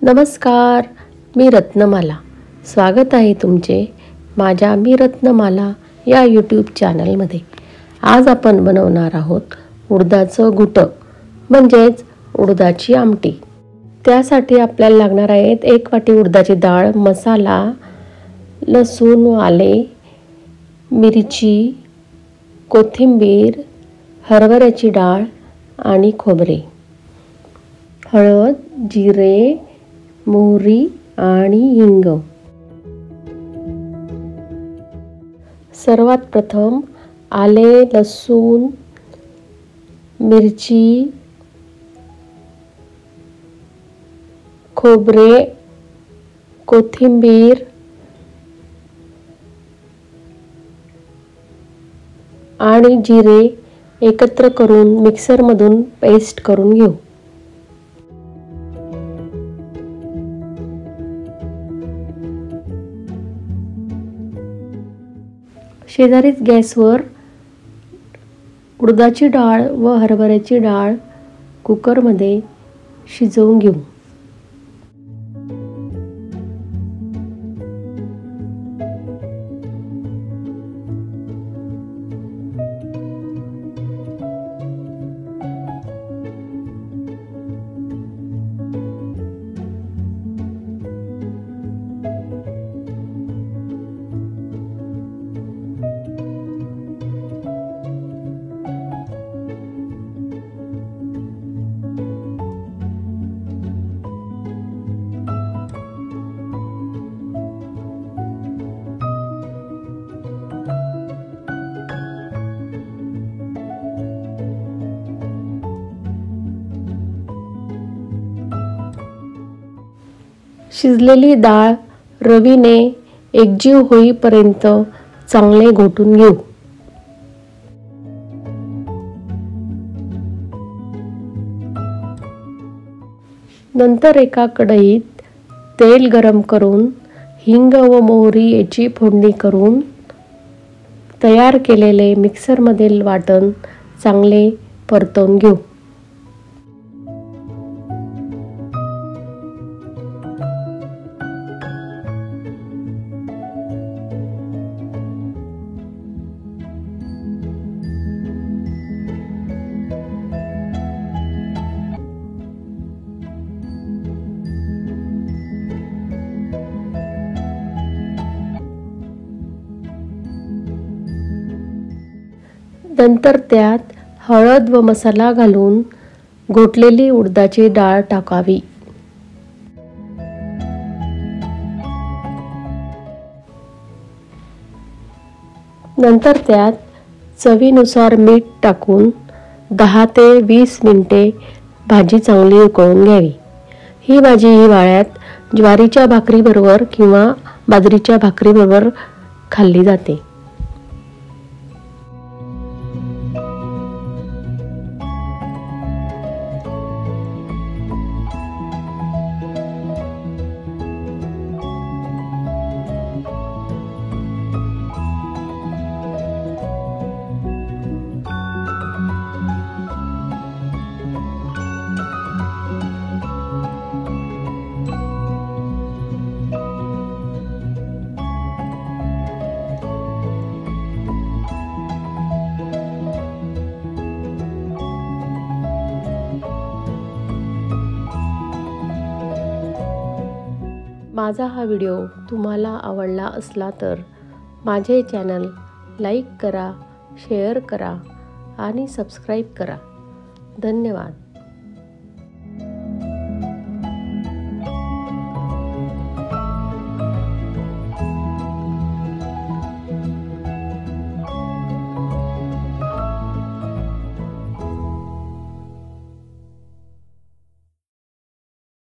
नमस्कार, मी रत्नमाला. स्वागत आहे तुमचे माझ्या मी रत्नमाला या यूट्यूब चॅनलमध्ये. आज आपण बनवणार आहोत उडदाचं घुटं म्हणजेच उडदाची आमटी. त्यासाठी आपल्याला लागणार आहेत 1 वाटी उडदाची डाळ, मसाला, लसूण, आले, मिरची, कोथिंबीर, हरभऱ्याची डाळ आणि खोबरे, हळद, जिरे, मोहरी आणि हिंग. सर्वात प्रथम आले, लसूण, मिरची, खोबरे, कोथिंबीर आणि जिरे एकत्र करून मिक्सरमधून पेस्ट करून घेऊ. शेजारीच गॅसवर उडदाची डाळ व हरभऱ्याची डाळ कुकरमध्ये शिजवून घेऊ. शिजलेली डाळ रवीने एकजीव होईपर्यंत चांगले घोटून घेऊ. नंतर एका कढईत तेल गरम करून हिंग व मोहरी याची फोडणी करून तयार केलेले मिक्सरमधील वाटण चांगले परतवून घेऊ. नंतर त्यात हळद व मसाला घालून घोटलेली उडदाची डाळ टाकावी. नंतर त्यात चवीनुसार मीठ टाकून 10 ते 20 मिनिटे भाजी चांगली उकळून घ्यावी. ही भाजी हिवाळ्यात ज्वारीच्या भाकरीबरोबर किंवा बाजरीच्या भाकरीबरोबर खाल्ली जाते. माझा हा व्हिडिओ तुम्हाला आवडला असला तर माझे चॅनल लाईक करा, शेअर करा आणि सबस्क्राईब करा. धन्यवाद.